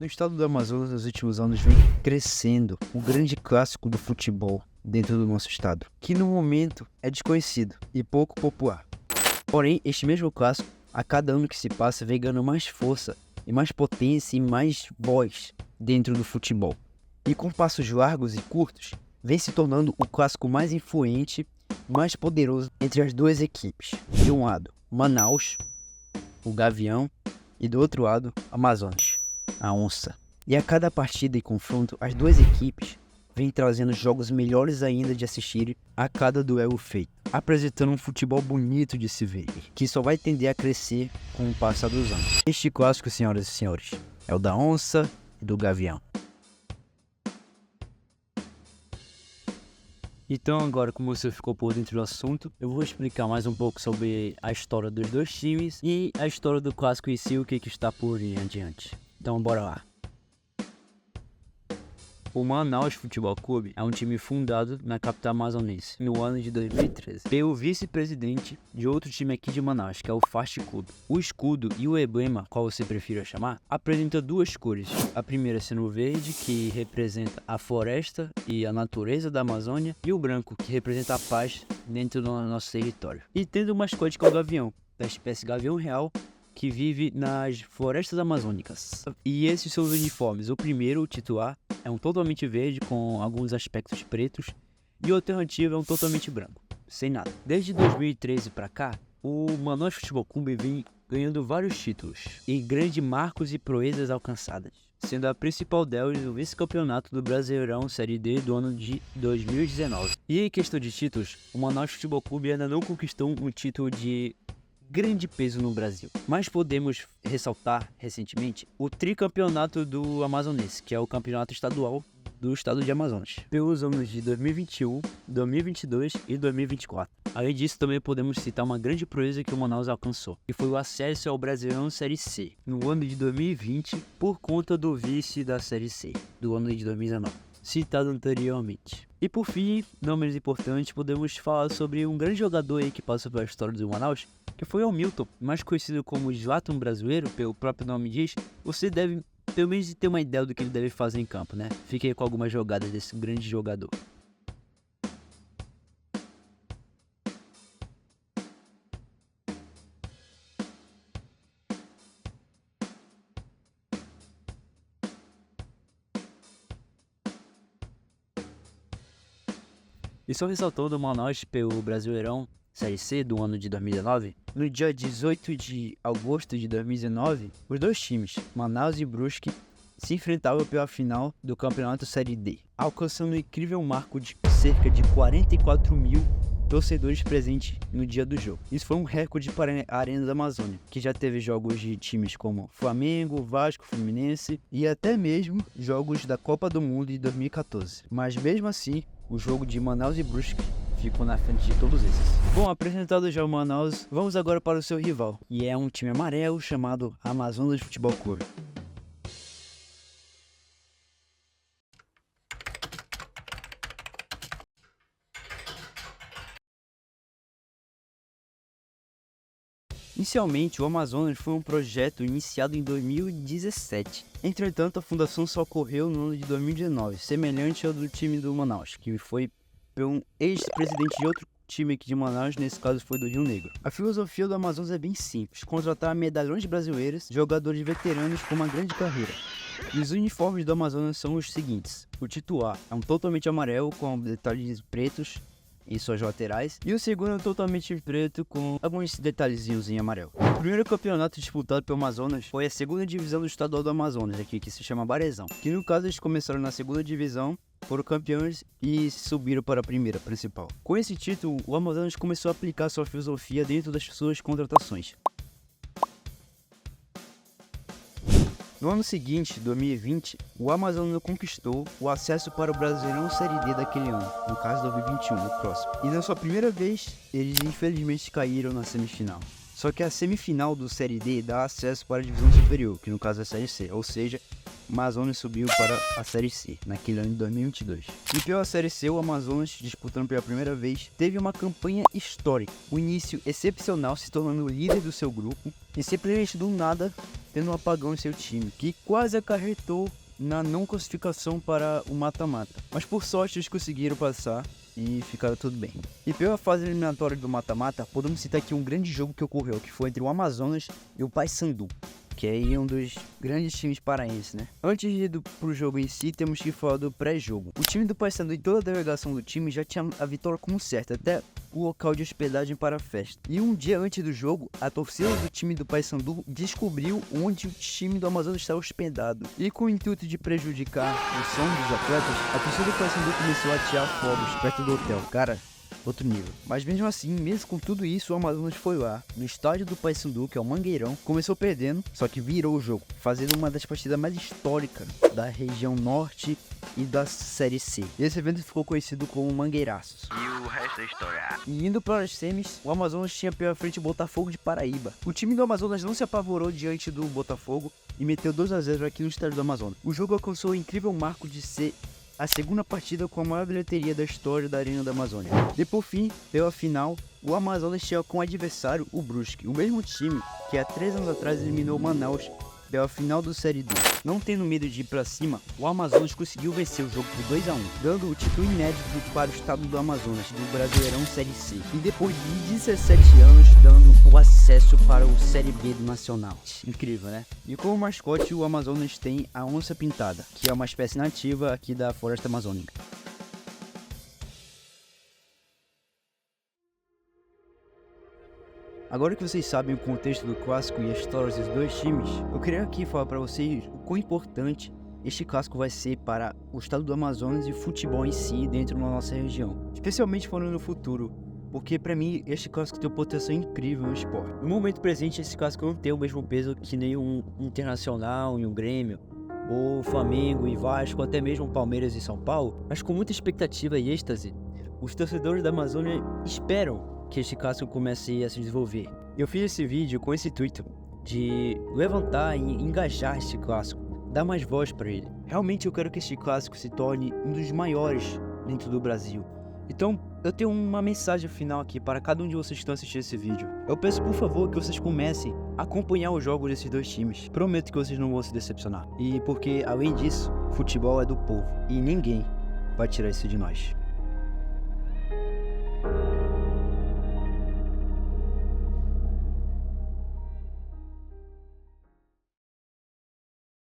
No estado do Amazonas, nos últimos anos, vem crescendo o grande clássico do futebol dentro do nosso estado, que no momento é desconhecido e pouco popular. Porém, este mesmo clássico, a cada ano que se passa, vem ganhando mais força e mais potência e mais voz dentro do futebol. E com passos largos e curtos, vem se tornando o clássico mais influente, mais poderoso entre as duas equipes. De um lado, Manaus, o Gavião, e do outro lado, Amazonas, a Onça. E a cada partida e confronto, as duas equipes vêm trazendo jogos melhores ainda de assistir a cada duelo feito, apresentando um futebol bonito de se ver, que só vai tender a crescer com o passar dos anos. Este clássico, senhoras e senhores, é o da Onça e do Gavião. Então agora, como você ficou por dentro do assunto, eu vou explicar mais um pouco sobre a história dos dois times e a história do clássico em si, o que está por em adiante. Então bora lá. O Manaus Futebol Clube é um time fundado na capital amazonense no ano de 2013 pelo vice-presidente de outro time aqui de Manaus, que é o Fast Club. O escudo e o emblema, qual você prefira chamar, apresenta duas cores. A primeira sendo o verde, que representa a floresta e a natureza da Amazônia, e o branco, que representa a paz dentro do nosso território. E tendo o mascote que é o gavião, da espécie gavião real, que vive nas florestas amazônicas. E esses são os uniformes. O primeiro, o titular, é um totalmente verde com alguns aspectos pretos, e o alternativo é um totalmente branco, sem nada. Desde 2013 para cá, o Manaus Futebol Clube vem ganhando vários títulos e grandes marcos e proezas alcançadas, sendo a principal delas o vice-campeonato do Brasileirão Série D do ano de 2019. E em questão de títulos, o Manaus Futebol Clube ainda não conquistou um título de grande peso no Brasil, mas podemos ressaltar recentemente o tricampeonato do Amazonense, que é o campeonato estadual do estado de Amazonas, pelos anos de 2021, 2022 e 2024. Além disso, também podemos citar uma grande proeza que o Manaus alcançou, que foi o acesso ao Brasileirão Série C, no ano de 2020, por conta do vice da Série C, do ano de 2019, citado anteriormente. E por fim, não menos importante, podemos falar sobre um grande jogador aí que passou pela história do Manaus, que foi o Milton, mais conhecido como Zlatan brasileiro, pelo próprio nome diz. Você deve pelo menos ter uma ideia do que ele deve fazer em campo, né? Fiquei com algumas jogadas desse grande jogador. E só ressaltando o Manaus pelo Brasileirão Série C do ano de 2019, no dia 18 de agosto de 2019, os dois times, Manaus e Brusque, se enfrentavam pela final do Campeonato Série D, alcançando um incrível marco de cerca de 44 mil torcedores presentes no dia do jogo. Isso foi um recorde para a Arena da Amazônia, que já teve jogos de times como Flamengo, Vasco, Fluminense e até mesmo jogos da Copa do Mundo de 2014. Mas mesmo assim, o jogo de Manaus e Brusque ficou na frente de todos esses. Bom, apresentado já o Manaus, vamos agora para o seu rival, e é um time amarelo chamado Amazonas Futebol Clube. Inicialmente, o Amazonas foi um projeto iniciado em 2017. Entretanto, a fundação só ocorreu no ano de 2019, semelhante ao do time do Manaus, que foi por um ex-presidente de outro time aqui de Manaus, nesse caso foi do Rio Negro. A filosofia do Amazonas é bem simples: contratar medalhões brasileiros, jogadores veteranos com uma grande carreira. E os uniformes do Amazonas são os seguintes: o titular é um totalmente amarelo com detalhes pretos em suas laterais, e o segundo é totalmente preto com alguns detalhezinhos em amarelo. O primeiro campeonato disputado pelo Amazonas foi a segunda divisão do estadual do Amazonas, aqui que se chama Barezão, que no caso eles começaram na segunda divisão, foram campeões e subiram para a primeira principal. Com esse título, o Amazonas começou a aplicar sua filosofia dentro das suas contratações. No ano seguinte, 2020, o Amazonas conquistou o acesso para o Brasileirão Série D daquele ano, no caso 2021, no próximo. E na sua primeira vez, eles infelizmente caíram na semifinal. Só que a semifinal do Série D dá acesso para a divisão superior, que no caso é a Série C, ou seja, Amazonas subiu para a Série C, naquele ano de 2022. E pela Série C, o Amazonas, disputando pela primeira vez, teve uma campanha histórica. Um início excepcional, se tornando o líder do seu grupo, e simplesmente do nada, tendo um apagão em seu time, que quase acarretou na não classificação para o mata-mata. Mas por sorte eles conseguiram passar e ficaram tudo bem. E pela fase eliminatória do mata-mata, podemos citar aqui um grande jogo que ocorreu, que foi entre o Amazonas e o Paysandu, que é um dos grandes times paraenses, né? Antes de ir pro jogo em si, temos que falar do pré-jogo. O time do Paysandu e toda a delegação do time já tinha a vitória como certa, até o local de hospedagem para a festa. E um dia antes do jogo, a torcida do time do Paysandu descobriu onde o time do Amazonas estava hospedado. E com o intuito de prejudicar o som dos atletas, a torcida do Paysandu começou a atirar fogos perto do hotel. Cara, outro nível. Mas mesmo assim, mesmo com tudo isso, o Amazonas foi lá, no estádio do Paysandu, que é o Mangueirão, começou perdendo, só que virou o jogo, fazendo uma das partidas mais históricas da região norte e da Série C. Esse evento ficou conhecido como Mangueiraços. E o resto da história. E indo para as semis, o Amazonas tinha pela frente o Botafogo de Paraíba. O time do Amazonas não se apavorou diante do Botafogo e meteu 2-0 aqui no estádio do Amazonas. O jogo alcançou o incrível marco de ser a segunda partida com a maior bilheteria da história da Arena da Amazônia. E por fim, pela final, o Amazonas tinha como adversário o Brusque, o mesmo time que há 3 anos atrás eliminou o Manaus pela final do Série D. Não tendo medo de ir pra cima, o Amazonas conseguiu vencer o jogo por 2-1, dando o título inédito para o estado do Amazonas, do Brasileirão Série C. E depois de 17 anos, dando o acesso para o Série B do Nacional. Incrível, né? E como mascote, o Amazonas tem a onça pintada, que é uma espécie nativa aqui da floresta amazônica. Agora que vocês sabem o contexto do clássico e a história dos dois times, eu queria aqui falar para vocês o quão importante este clássico vai ser para o estado do Amazonas e o futebol em si dentro da nossa região. Especialmente falando no futuro, porque para mim este clássico tem uma potencial incrível no esporte. No momento presente, esse clássico não tem o mesmo peso que nem um Internacional e um Grêmio, ou Flamengo e Vasco, até mesmo Palmeiras e São Paulo, mas com muita expectativa e êxtase, os torcedores da Amazônia esperam que este clássico comece a se desenvolver. Eu fiz esse vídeo com esse intuito de levantar e engajar este clássico, dar mais voz para ele. Realmente eu quero que este clássico se torne um dos maiores dentro do Brasil. Então eu tenho uma mensagem final aqui para cada um de vocês que estão assistindo esse vídeo. Eu peço por favor que vocês comecem a acompanhar os jogos desses dois times. Prometo que vocês não vão se decepcionar. E porque além disso, futebol é do povo e ninguém vai tirar isso de nós.